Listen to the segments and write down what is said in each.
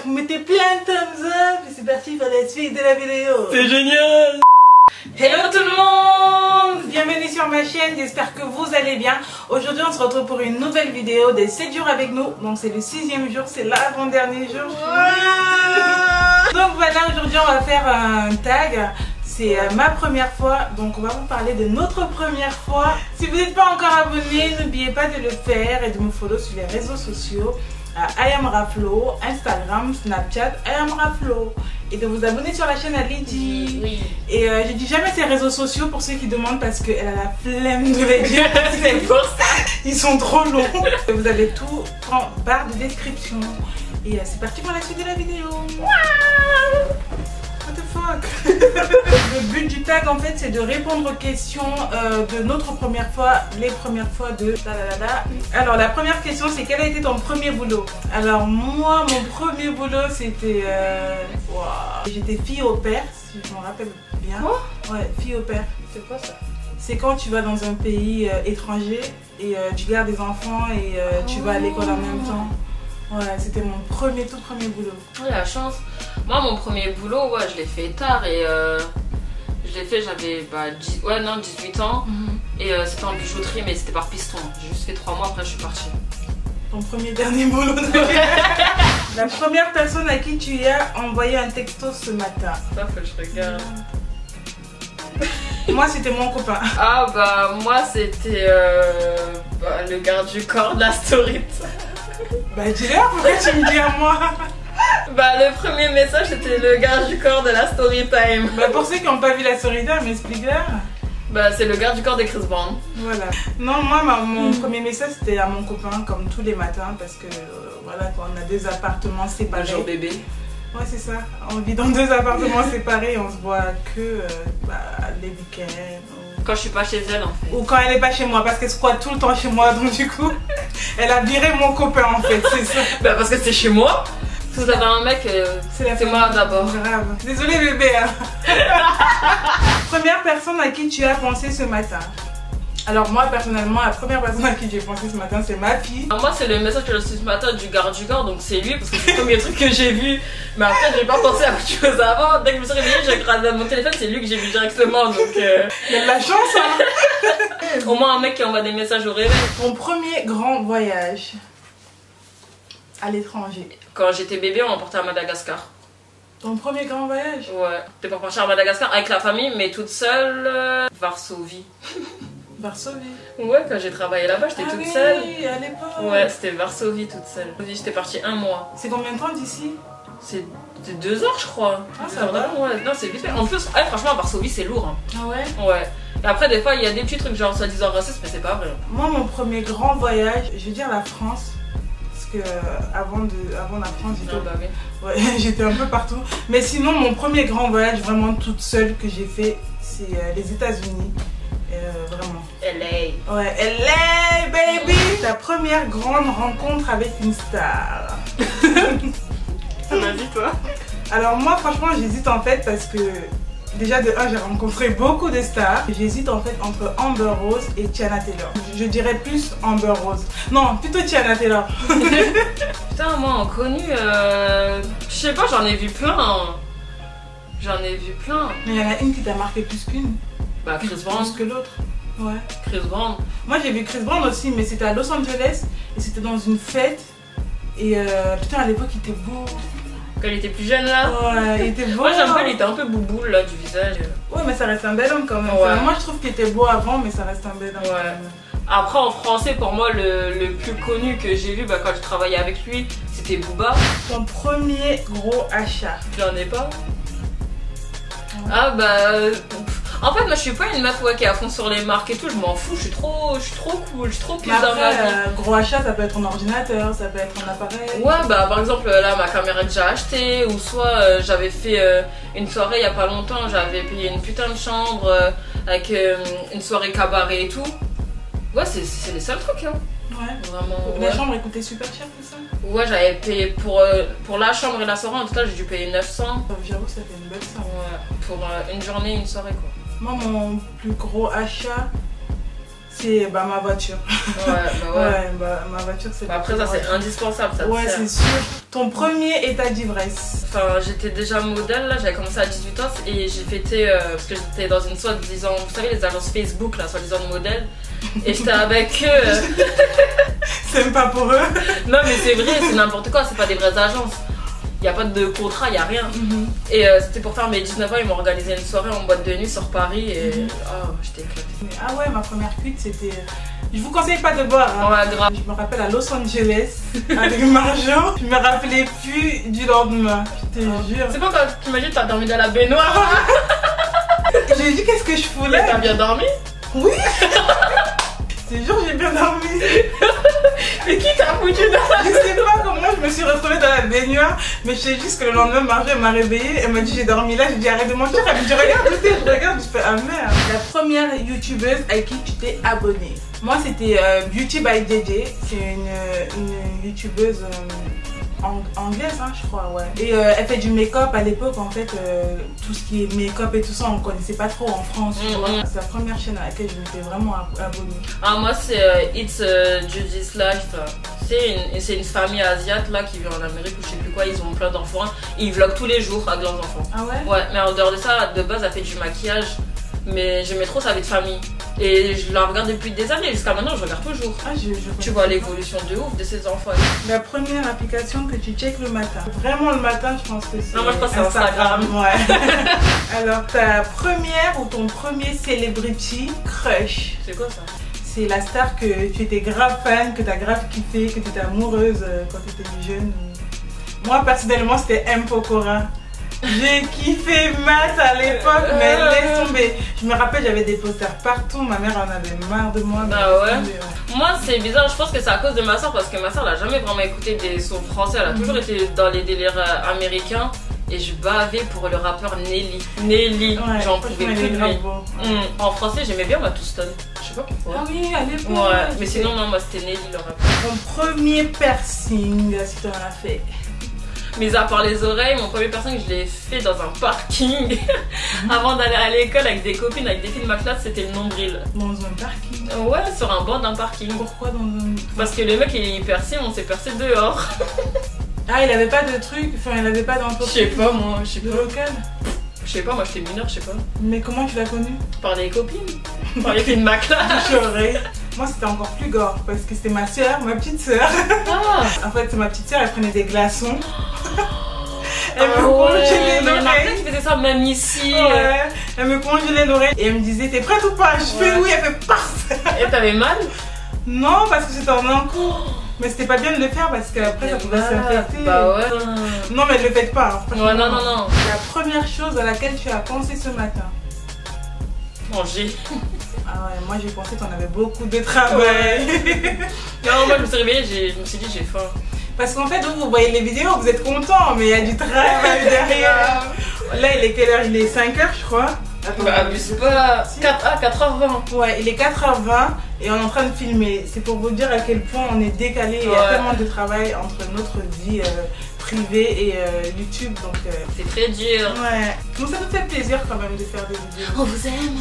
vous mettez plein de thumbs up et c'est parti pour la suite de la vidéo. C'est génial. Hello tout le monde, bienvenue sur ma chaîne, j'espère que vous allez bien. Aujourd'hui on se retrouve pour une nouvelle vidéo des 7 jours avec nous. Donc c'est le 6e jour, c'est l'avant-dernier jour. Donc voilà, aujourd'hui on va faire un tag. C'est ma première fois, donc on va vous parler de notre première fois. Si vous n'êtes pas encore abonné, n'oubliez pas de le faire et de me follow sur les réseaux sociaux. I am Raflo, Instagram, Snapchat, I am Raflo. Et de vous abonner sur la chaîne à Lydie. Oui. Et je dis jamais ses réseaux sociaux pour ceux qui demandent parce qu'elle a la flemme de les dire. C'est pour ça. Ils sont trop longs. Vous avez tout en barre de description. Et c'est parti pour la suite de la vidéo. What the fuck. Le but du tag en fait c'est de répondre aux questions de notre première fois, les premières fois de Alors la première question c'est quel a été ton premier boulot? Alors moi mon premier boulot c'était j'étais fille au pair si je m'en rappelle bien. Oh ouais, fille au pair. C'est quoi ça? C'est quand tu vas dans un pays étranger et tu gardes des enfants et tu vas à l'école en même temps. Ouais, c'était mon tout premier boulot. Oh la chance. Moi mon premier boulot, ouais, je l'ai fait tard et je l'ai fait, j'avais 18 ans. Et c'était en bijouterie mais c'était par piston. J'ai juste fait 3 mois, après je suis partie. Ton premier dernier boulot. La première personne à qui tu as envoyé un texto ce matin. Ça faut que je regarde. Moi c'était mon copain. Ah bah moi c'était le garde du corps de la story. Bah dis-leur, pourquoi tu me dis à moi? Bah le premier message c'était le garde du corps de la story time. Bah pour ceux qui n'ont pas vu la story time, explique-leur. Bah c'est le garde du corps de Chris Brown. Voilà. Non moi mon premier message c'était à mon copain comme tous les matins parce que voilà quand on a 2 appartements séparés. Bonjour bébé. Ouais c'est ça, on vit dans 2 appartements séparés et on se voit que les week-ends. Quand je suis pas chez elle en fait. Ou quand elle est pas chez moi parce qu'elle squatte tout le temps chez moi donc du coup elle a viré mon copain en fait, c'est ça. Bah parce que c'est chez moi. Si vous avez un mec, c'est moi d'abord. Grave. Désolée bébé hein. Première personne à qui tu as pensé ce matin? Alors moi personnellement la première personne à qui j'ai pensé ce matin c'est ma fille. Moi c'est le message que j'ai reçu ce matin du garde du corps donc c'est lui parce que c'est le premier truc que j'ai vu. Mais après j'ai pas pensé à autre chose avant. Dès que je me suis réveillée j'ai regardé mon téléphone, c'est lui que j'ai vu directement donc il y a de la chance hein. Au moins un mec qui envoie des messages au réveil. Ton premier grand voyage à l'étranger? Quand j'étais bébé on m'emportait à Madagascar. Ton premier grand voyage? Ouais, t'es pas partie à Madagascar avec la famille mais toute seule. Varsovie. Varsovie. Ouais, quand j'ai travaillé là-bas, j'étais toute seule. Oui, à l'époque. Ouais, c'était Varsovie toute seule. J'étais partie 1 mois. C'est combien de temps d'ici? C'est 2 heures, je crois. Ah, ça va. Ouais, non, c'est vite fait. En plus, franchement, Varsovie, c'est lourd. Hein. Ah ouais? Ouais. Et après, des fois, il y a des petits trucs genre soi-disant racistes, mais c'est pas vrai. Moi, mon premier grand voyage, je vais dire la France. Parce que avant la France, j'étais un peu partout. Mais sinon, mon premier grand voyage vraiment toute seule que j'ai fait, c'est les États-Unis. Vraiment. LA. Ouais, LA, baby! Ta première grande rencontre avec une star. Vas-y, toi. Alors, moi, franchement, j'hésite en fait parce que déjà, de 1, j'ai rencontré beaucoup de stars. J'hésite en fait entre Amber Rose et Teyana Taylor. Je dirais plus Amber Rose. Non, plutôt Teyana Taylor. Putain, moi, en connu, je sais pas, j'en ai vu plein. J'en ai vu plein. Mais il y en a une qui t'a marqué plus qu'une. Bah, Chris Brown. Plus que l'autre. Ouais. Chris Brown. Moi j'ai vu Chris Brown aussi, mais c'était à Los Angeles et c'était dans une fête. Et putain, à l'époque il était beau. Quand il était plus jeune là. Ouais, il était beau. Moi j'aime pas, il était un peu bouboule là du visage. Ouais, mais ça reste un bel homme quand même. Ouais. Moi je trouve qu'il était beau avant, mais ça reste un bel homme. Ouais. Après en français, pour moi le plus connu que j'ai vu quand je travaillais avec lui, c'était Booba. Ton premier gros achat? J'en ai pas. Ouais. Ah bah. En fait, moi je suis pas une meuf qui est à fond sur les marques et tout, je m'en fous, je suis trop cool, je suis trop pisse dans ma vie. Gros achat, ça peut être un ordinateur, ça peut être un appareil. Ouais, bah par exemple, là ma caméra que j'ai achetée, ou soit j'avais fait une soirée il y a pas longtemps, j'avais payé une putain de chambre avec une soirée cabaret et tout. Ouais, c'est les seuls trucs, hein. Ouais. Vraiment. La chambre elle coûtait super cher, c'est ça? Ouais, j'avais payé pour la chambre et la soirée, en total j'ai dû payer 900. J'avoue, ça fait une belle somme. Ouais, pour une journée, une soirée quoi. Moi, mon plus gros achat, C'est ma voiture. Ouais, bah ouais. Ouais, ma voiture c'est... Après ça c'est indispensable, ça te Ouais, sert. c'est sûr. Ton premier état d'ivresse? Enfin, j'étais déjà modèle là, j'avais commencé à 18 ans et j'ai fêté parce que j'étais dans une soi-disant, vous savez, les agences Facebook là, soi-disant de modèles. Et j'étais avec eux. C'est même pas pour eux. Non, mais c'est vrai, c'est n'importe quoi, c'est pas des vraies agences. Il n'y a pas de contrat, il n'y a rien. Et c'était pour faire mes 19 ans, ils m'ont organisé une soirée en boîte de nuit sur Paris et j'étais éclatée. Ah ouais, ma première cuite c'était... Je vous conseille pas de boire. Hein. Ouais, grave. Je me rappelle à Los Angeles avec Marjo. Je me rappelais plus du lendemain. Je te jure. C'est pas quand tu m'as dit que t'as dormi dans la baignoire. J'ai dit qu'est-ce que je voulais. T'as bien dormi? Oui. Je te jure, j'ai bien dormi. Mais qui t'a foutu dans Je sais pas comment je me suis retrouvée dans la baignoire, mais je sais juste que le lendemain, Marjo m'a réveillée, elle m'a dit j'ai dormi là, j'ai dit arrête de mentir, elle me dit regarde, je regarde, je fais ah merde. La première youtubeuse à qui tu t'es abonnée? Moi c'était Beauty by JJ, c'est une youtubeuse anglaise hein, je crois, ouais. Et elle fait du make-up à l'époque en fait, tout ce qui est make-up et tout ça on connaissait pas trop en France, tu vois. C'est la première chaîne à laquelle je m'étais vraiment abonnée. Ah moi c'est It's Judy's Life. C'est une famille asiate là qui vit en Amérique ou je sais plus quoi, ils ont plein d'enfants et ils vloguent tous les jours avec leurs enfants. Ah ouais? Ouais, mais en dehors de ça, de base elle fait du maquillage, mais j'aimais trop sa vie de famille. Et je la regarde depuis des années, jusqu'à maintenant je regarde toujours. Ah, tu vois l'évolution de ouf de ses enfants. La première application que tu checkes le matin. Vraiment le matin, je pense que c'est... Non, moi je pense que c'est Instagram. Ouais. Alors ta première ou ton premier celebrity crush? C'est quoi ça? C'est la star que tu étais grave fan, que tu as grave kiffé, que tu étais amoureuse quand tu étais jeune. Moi personnellement c'était M. Pokora. J'ai kiffé Matt à l'époque, mais laisse tomber. Je me rappelle, j'avais des posters partout, ma mère en avait marre de moi. Ah ouais. Moi c'est bizarre, je pense que c'est à cause de ma soeur parce que ma soeur elle a jamais vraiment écouté des sons français, elle a toujours été dans les délires américains. Et je bavais pour le rappeur Nelly. Nelly, ouais, j'en pouvais plus de lui. Bon. En français j'aimais bien Matt Houston. Je sais pas pourquoi. Ah oui, à l'époque. Ouais, mais sinon non, moi c'était Nelly le rappeur. Mon premier piercing, si tu en as fait. Mais à part les oreilles, mon premier piercing je l'ai fait dans un parking. Avant d'aller à l'école avec des copines, avec des filles de ma classe, c'était le nombril. Dans un parking? Ouais, sur un banc d'un parking. Pourquoi dans un... Parce que le mec il est percé, on s'est percé dehors. Ah, il avait pas de truc, enfin il avait pas d'entreprise? Je sais pas moi, je sais de pas. local? Je sais pas, moi j'étais mineure, je sais pas. Mais comment tu l'as connu? Par les copines. Par les filles de ma classe. Moi c'était encore plus gore parce que c'était ma soeur, ma petite soeur. Ah. En fait ma petite soeur elle prenait des glaçons. Elle me congelait l'oreille. Tu faisais ça même ici. Ouais. Elle me congelait l'oreille et elle me disait t'es prête ou pas? Je fais oui, elle fait paf. Et t'avais mal? Non, parce que c'était en un coup. Mais c'était pas bien de le faire parce qu'après ça pouvait s'infecter. Bah ouais. Non mais ne le faites pas. Hein, ouais, non, non, non. La première chose à laquelle tu as pensé ce matin? Manger. Ah ouais, moi j'ai pensé qu'on avait beaucoup de travail. Non, moi je me suis réveillée, je me suis dit j'ai faim. Parce qu'en fait, vous voyez les vidéos, vous êtes contents, mais il y a du travail derrière. Là, il est quelle heure? Il est 5h, je crois. Attends, bah, abuse pas. 4h20. Ouais, il est 4h20 et on est en train de filmer. C'est pour vous dire à quel point on est décalé. Il y a tellement de travail entre notre vie privée et YouTube. Donc, c'est très dur. Ouais. Donc ça nous fait plaisir quand même de faire des vidéos. On vous aime.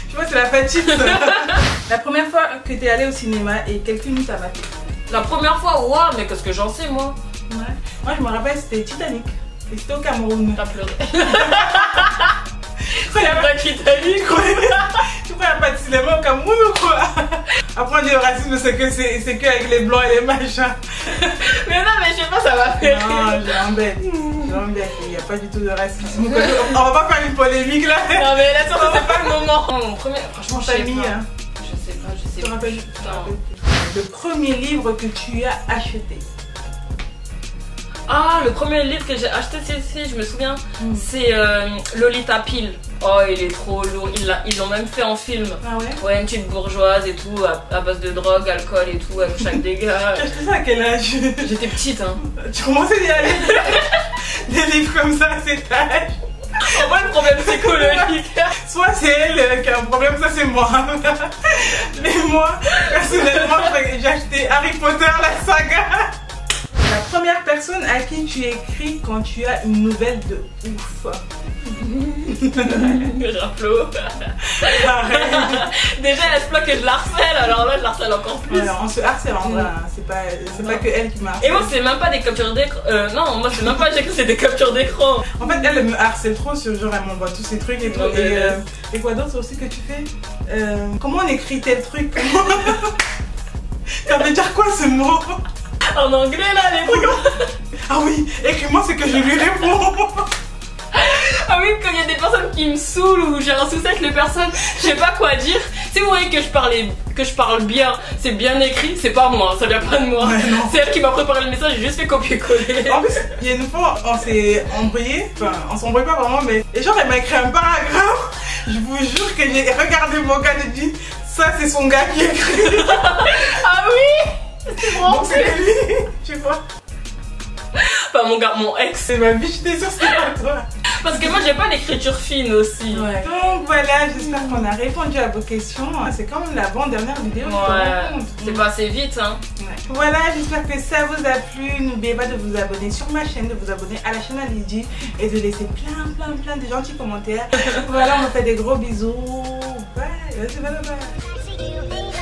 Tu vois, c'est la fatigue. La première fois que tu es allée au cinéma et quel film t'as maté? La première fois, waouh, mais qu'est-ce que j'en sais moi? Ouais. Moi je me rappelle, c'était Titanic. Et c'était au Cameroun. T'as pleuré. C'est la vraie Titanic. Tu crois qu'il n'y a pas de cinéma au Cameroun ou quoi? Après on dit le racisme c'est que avec les blancs et les machins. Mais non, mais je sais pas, ça va faire. Non, j'ai un bête. Il n'y a pas du tout de racisme. On va pas faire une polémique là. Non mais là c'est pas le moment. Mon premier, franchement je sais pas. Hein. Je sais pas, je sais pas. Le premier livre que tu as acheté? Ah, le premier livre que j'ai acheté, si je me souviens, c'est Lolita Pile. Oh, il est trop lourd. Ils l'ont même fait en film. Ah ouais? Ouais, une petite bourgeoise et tout, à base de drogue, alcool et tout, avec chaque dégât. Tu as acheté ça à quel âge? J'étais petite, hein. Tu commençais à aller des livres comme ça à cet âge? En vrai, le problème psychologique. Soit c'est elle qui a un problème, ça c'est moi. Mais moi, personnellement, j'ai acheté Harry Potter, la saga. La première personne à qui tu écris quand tu as une nouvelle de ouf? Raplo. Déjà elle se plaint que je la harcèle, alors là je la harcèle encore plus. Alors, on se harcèle en vrai, hein. C'est pas que elle qui m'a harcèle. Et moi c'est même pas des captures d'écran. Non, moi c'est même pas j'ai cru que c'est des captures d'écran. En fait elle me harcèle trop sur genre elle m'envoie tous ces trucs et tout. Et quoi d'autre aussi que tu fais? Comment on écrit tel truc? Ça veut dire quoi ce mot? En anglais là les trucs. Ah oui, écris-moi ce que je lui réponds. Ah oui, quand il y a des personnes qui me saoulent ou j'ai un souci avec les personnes, je sais pas quoi dire. Si vous voyez que je parle bien, c'est bien écrit, c'est pas moi, ça vient pas de moi. Ouais, c'est elle qui m'a préparé le message, j'ai juste fait copier-coller. En plus, il y a une fois, on s'est embrouillé, enfin, on s'embrouille pas vraiment, mais. Et genre, elle m'a écrit un paragraphe. Je vous jure que j'ai regardé mon gars et dit, ça c'est son gars qui écrit. Ah oui, c'est vraiment. Donc c'est lui, tu vois. Enfin, mon gars, mon ex. C'est ma vie, j'étais sûre que c'était pas toi. Parce que moi j'ai pas l'écriture fine aussi. Ouais. Donc voilà, j'espère qu'on a répondu à vos questions. C'est comme l'avant-dernière vidéo, tu te rends compte. C'est passé vite hein. Ouais. Voilà, j'espère que ça vous a plu. N'oubliez pas de vous abonner sur ma chaîne, de vous abonner à la chaîne Alidji et de laisser plein de gentils commentaires. Voilà, on vous fait des gros bisous. Bye, bye, bye.